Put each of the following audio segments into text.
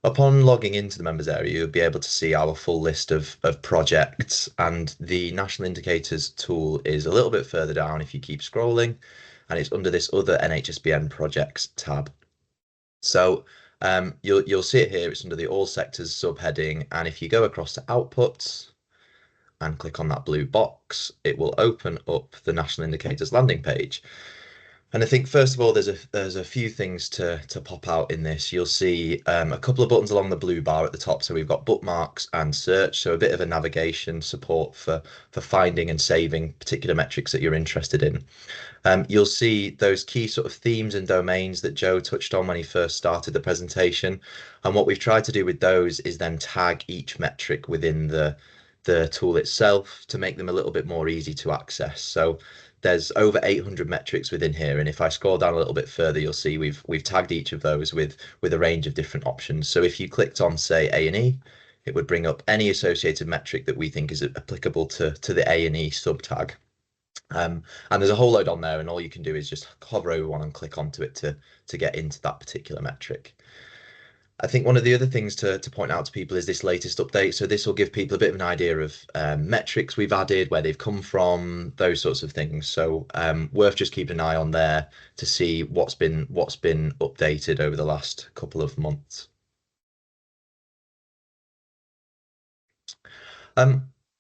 Upon logging into the members area, you'll be able to see our full list of projects, and the National Indicators tool is a little bit further down if you keep scrolling, and it's under this other NHSBN projects tab. So you'll see it here, it's under the All Sectors subheading, and if you go across to Outputs and click on that blue box, it will open up the National Indicators landing page. And I think first of all, there's a few things to pop out in this. You'll see a couple of buttons along the blue bar at the top. So we've got bookmarks and search, so a bit of a navigation support for finding and saving particular metrics that you're interested in. You'll see those key sort of themes and domains that Joe touched on when he first started the presentation. And what we've tried to do with those is then tag each metric within the tool itself to make them a little bit more easy to access. So there's over 800 metrics within here, and if I scroll down a little bit further, you'll see we've tagged each of those with a range of different options. So if you clicked on, say, A&E, it would bring up any associated metric that we think is applicable to the A&E sub-tag. And there's a whole load on there, and all you can do is just hover over one and click onto it to get into that particular metric. I think one of the other things to point out to people is this latest update. So this will give people a bit of an idea of metrics we've added, where they've come from, those sorts of things. So worth just keeping an eye on there to see what's been updated over the last couple of months.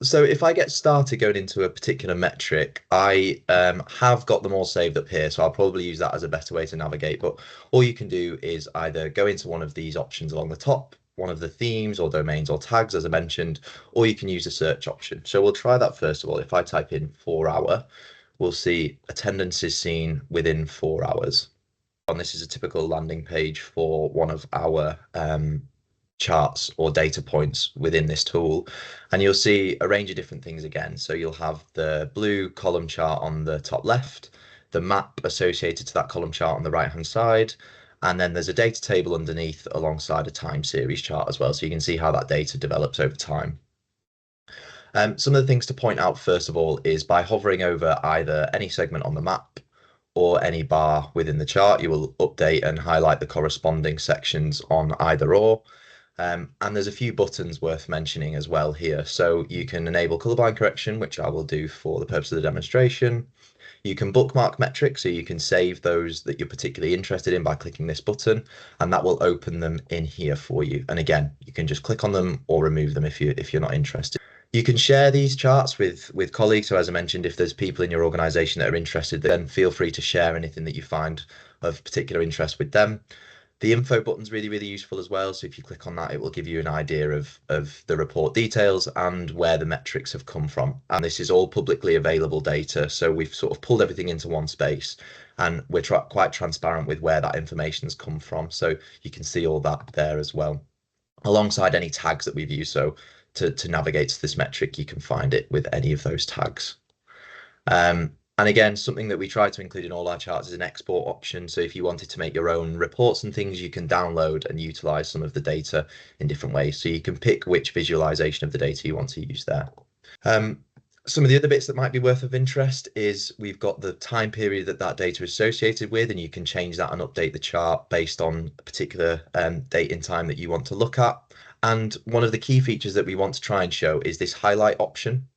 So if I get started going into a particular metric, I have got them all saved up here, so I'll probably use that as a better way to navigate. But all you can do is either go into one of these options along the top, one of the themes or domains or tags, as I mentioned, or you can use the search option. So we'll try that first of all. If I type in 4 hour, we'll see attendance is seen within 4 hours. And this is a typical landing page for one of our charts or data points within this tool, and you'll see a range of different things again. So you'll have the blue column chart on the top left, the map associated to that column chart on the right hand side, and then there's a data table underneath alongside a time series chart as well, so you can see how that data develops over time. Some of the things to point out first of all is by hovering over either any segment on the map or any bar within the chart, you will update and highlight the corresponding sections on either or. And there's a few buttons worth mentioning as well here. So you can enable colorblind correction, which I will do for the purpose of the demonstration. You can bookmark metrics, so you can save those that you're particularly interested in by clicking this button, and that will open them in here for you. And again, you can just click on them or remove them if you're not interested. You can share these charts with colleagues. So as I mentioned, if there's people in your organization that are interested, then feel free to share anything that you find of particular interest with them. The info button's really, really useful as well. So if you click on that, it will give you an idea of the report details and where the metrics have come from. And this is all publicly available data. So we've sort of pulled everything into one space, and we're quite transparent with where that information's come from. So you can see all that there as well, alongside any tags that we've used. So to navigate to this metric, you can find it with any of those tags. And again, something that we try to include in all our charts is an export option. So if you wanted to make your own reports and things, you can download and utilize some of the data in different ways. So you can pick which visualization of the data you want to use there. Some of the other bits that might be worth of interest is we've got the time period that data is associated with, and you can change that and update the chart based on a particular date in time that you want to look at. And one of the key features that we want to try and show is this highlight option.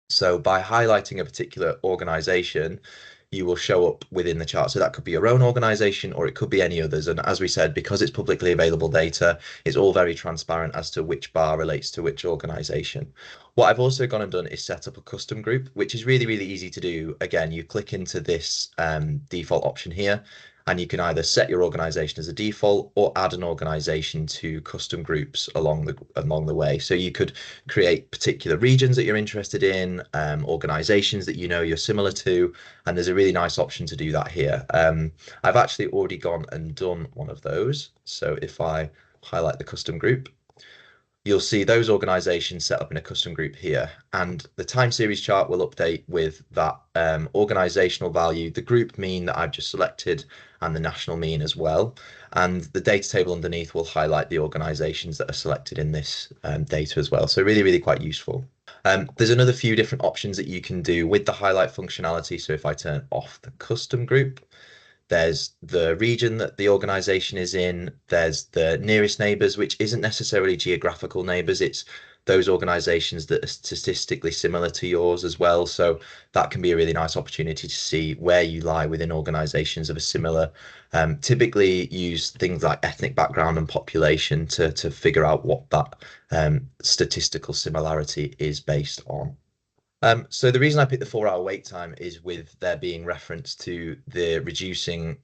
So by highlighting a particular organization, you will show up within the chart. So that could be your own organization or it could be any others. And as we said, because it's publicly available data, it's all very transparent as to which bar relates to which organization. What I've also gone and done is set up a custom group, which is really, really easy to do. Again, you click into this default option here, and you can either set your organization as a default or add an organization to custom groups along the way. So you could create particular regions that you're interested in, organizations that you know you're similar to, and there's a really nice option to do that here. I've actually already gone and done one of those. So if I highlight the custom group, you'll see those organizations set up in a custom group here, and the time series chart will update with that organizational value, the group mean that I've just selected, and the national mean as well. And the data table underneath will highlight the organizations that are selected in this data as well. So really, really quite useful. There's another few different options that you can do with the highlight functionality. So if I turn off the custom group, There's the region that the organization is in. There's the nearest neighbors, which isn't necessarily geographical neighbors. It's those organizations that are statistically similar to yours as well. So that can be a really nice opportunity to see where you lie within organizations of a similar. Typically use things like ethnic background and population to figure out what that statistical similarity is based on. So the reason I picked the 4 hour wait time is with there being reference to the reducing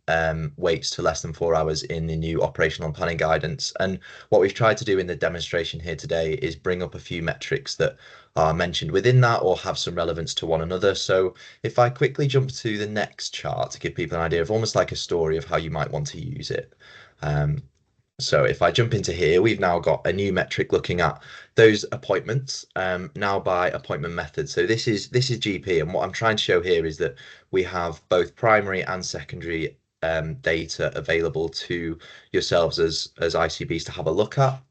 waits to less than 4 hours in the new operational and planning guidance. And what we've tried to do in the demonstration here today is bring up a few metrics that are mentioned within that or have some relevance to one another. So if I quickly jump to the next chart to give people an idea of almost like a story of how you might want to use it. So if I jump into here, we've now got a new metric looking at those appointments now by appointment method. So this is GP, and what I'm trying to show here is that we have both primary and secondary data available to yourselves as ICBs to have a look at.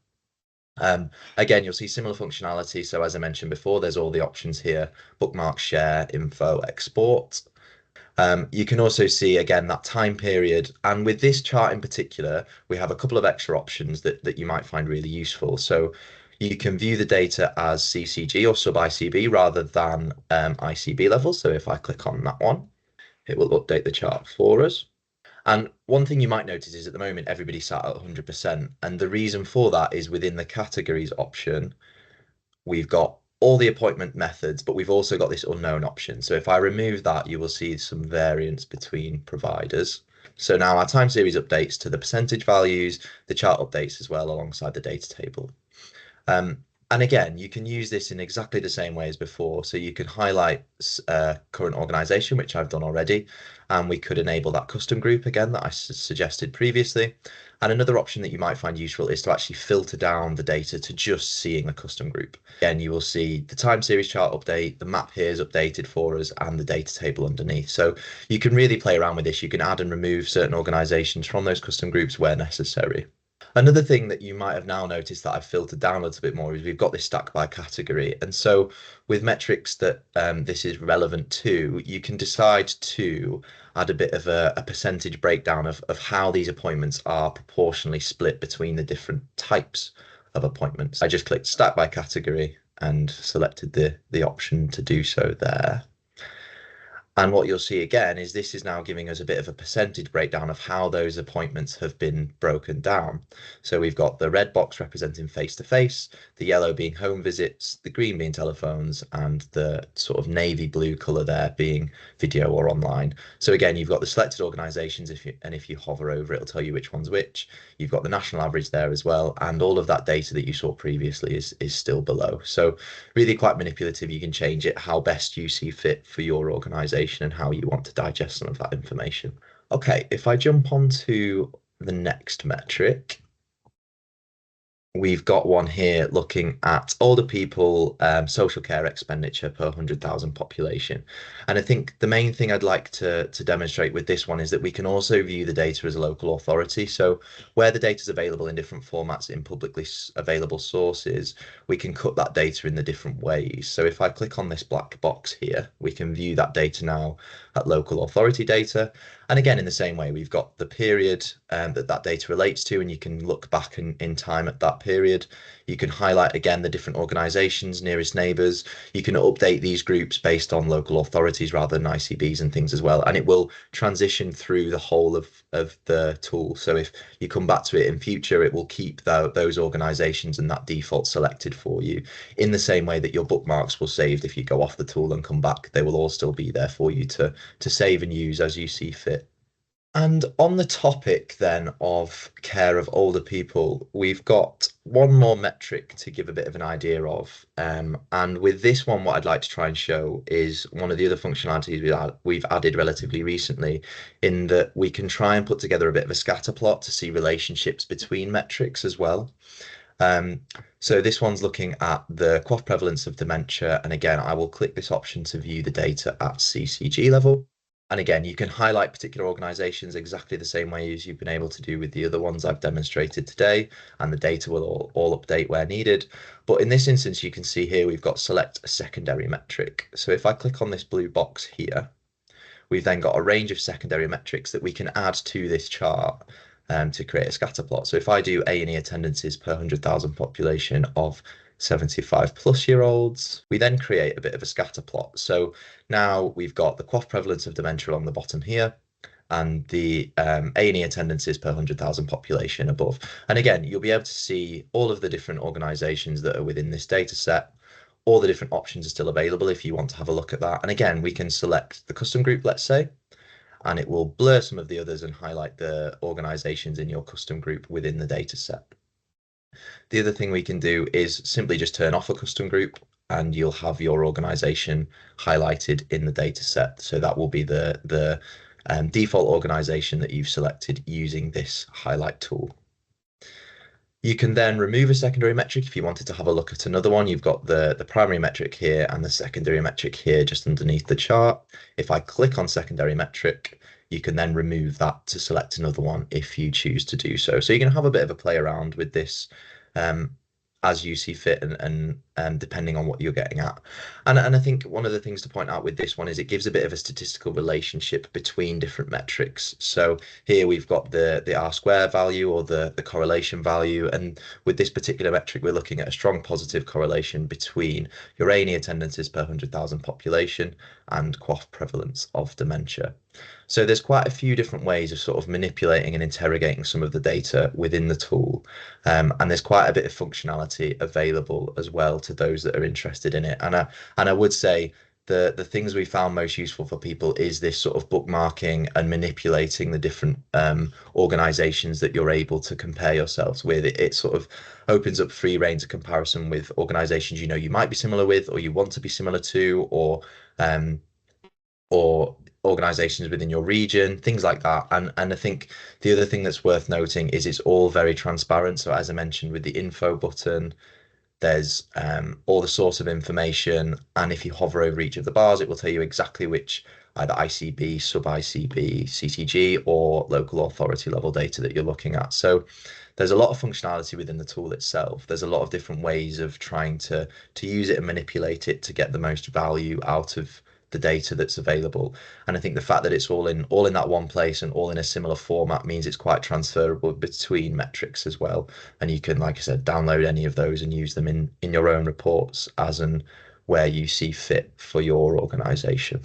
Again, you'll see similar functionality. So as I mentioned before, there's all the options here: bookmark, share, info, export. You can also see again that time period, and with this chart in particular, we have a couple of extra options that you might find really useful. So you can view the data as CCG or sub-ICB rather than ICB level. So if I click on that one, it will update the chart for us. And one thing you might notice is at the moment everybody's sat at 100%, and the reason for that is within the categories option, we've got all the appointment methods, but we've also got this unknown option. So if I remove that, you will see some variance between providers. So now our time series updates to the percentage values, the chart updates as well alongside the data table. And again, you can use this in exactly the same way as before. So you can highlight current organization, which I've done already, and we could enable that custom group again that I suggested previously. And another option that you might find useful is to actually filter down the data to just seeing the custom group. Again, you will see the time series chart update, the map here is updated for us, and the data table underneath. So you can really play around with this. You can add and remove certain organizations from those custom groups where necessary. Another thing that you might have now noticed that I've filtered down a little bit more is we've got this stack by category. And so with metrics that this is relevant to, you can decide to add a bit of a percentage breakdown of how these appointments are proportionally split between the different types of appointments. I just clicked stack by category and selected the option to do so there. And what you'll see again is this is now giving us a bit of a percentage breakdown of how those appointments have been broken down. So we've got the red box representing face-to-face, the yellow being home visits, the green being telephones, and the sort of navy blue colour there being video or online. So again, you've got the selected organisations, if you hover over it, it'll tell you which one's which. You've got the national average there as well, and all of that data that you saw previously is still below. So really quite manipulative. You can change it how best you see fit for your organisation and how you want to digest some of that information. Okay, if I jump on to the next metric, we've got one here looking at older people social care expenditure per 100,000 population. And I think the main thing I'd like to demonstrate with this one is that we can also view the data as a local authority. So where the data is available in different formats in publicly available sources, we can cut that data in the different ways. So if I click on this black box here, we can view that data now at local authority data. And again, in the same way, we've got the period that data relates to, and you can look back in time at that period. You can highlight again the different organisations, nearest neighbours. You can update these groups based on local authorities rather than ICBs and things as well. And it will transition through the whole of the tool. So if you come back to it in future, it will keep those organisations and that default selected for you in the same way that your bookmarks will saved. If you go off the tool and come back, they will all still be there for you to save and use as you see fit. And on the topic then of care of older people, we've got one more metric to give a bit of an idea of. And with this one, what I'd like to try and show is one of the other functionalities we've added relatively recently, in that we can try and put together a bit of a scatter plot to see relationships between metrics as well. So this one's looking at the QOF prevalence of dementia. And again, I will click this option to view the data at CCG level. And again, you can highlight particular organisations exactly the same way as you've been able to do with the other ones I've demonstrated today, and the data will all update where needed. But in this instance, you can see here we've got select a secondary metric. So if I click on this blue box here, we've then got a range of secondary metrics that we can add to this chart to create a scatter plot. So if I do A&E attendances per 100,000 population of 75 plus year olds, we then create a bit of a scatter plot. So now we've got the QOF prevalence of dementia on the bottom here, and the A&E attendances per 100,000 population above. And again, you'll be able to see all of the different organisations that are within this data set. All the different options are still available if you want to have a look at that. And again, we can select the custom group, let's say, and it will blur some of the others and highlight the organisations in your custom group within the data set. The other thing we can do is simply just turn off a custom group and you'll have your organisation highlighted in the data set. So that will be the default organisation that you've selected using this highlight tool. You can then remove a secondary metric if you wanted to have a look at another one. You've got the primary metric here and the secondary metric here just underneath the chart. If I click on secondary metric, you can then remove that to select another one if you choose to do so. So you can have a bit of a play around with this as you see fit and depending on what you're getting at. And I think one of the things to point out with this one is it gives a bit of a statistical relationship between different metrics. So here we've got the R-square value or the correlation value, and with this particular metric we're looking at a strong positive correlation between your A&E attendances per 100,000 population and QOF prevalence of dementia. So there's quite a few different ways of sort of manipulating and interrogating some of the data within the tool. And there's quite a bit of functionality available as well to those that are interested in it. And I would say the things we found most useful for people is this sort of bookmarking and manipulating the different organizations that you're able to compare yourselves with. It sort of opens up free rein of comparison with organizations you know you might be similar with, or you want to be similar to, or organizations within your region, things like that. And I think the other thing that's worth noting is it's all very transparent. So as I mentioned with the info button, there's all the source of information, and if you hover over each of the bars, it will tell you exactly which either ICB, sub-ICB, CTG, or local authority level data that you're looking at. So there's a lot of functionality within the tool itself. There's a lot of different ways of trying to use it and manipulate it to get the most value out of the data that's available. And I think the fact that it's all in that one place and all in a similar format means it's quite transferable between metrics as well. And you can, like I said, download any of those and use them in your own reports as and where you see fit for your organization.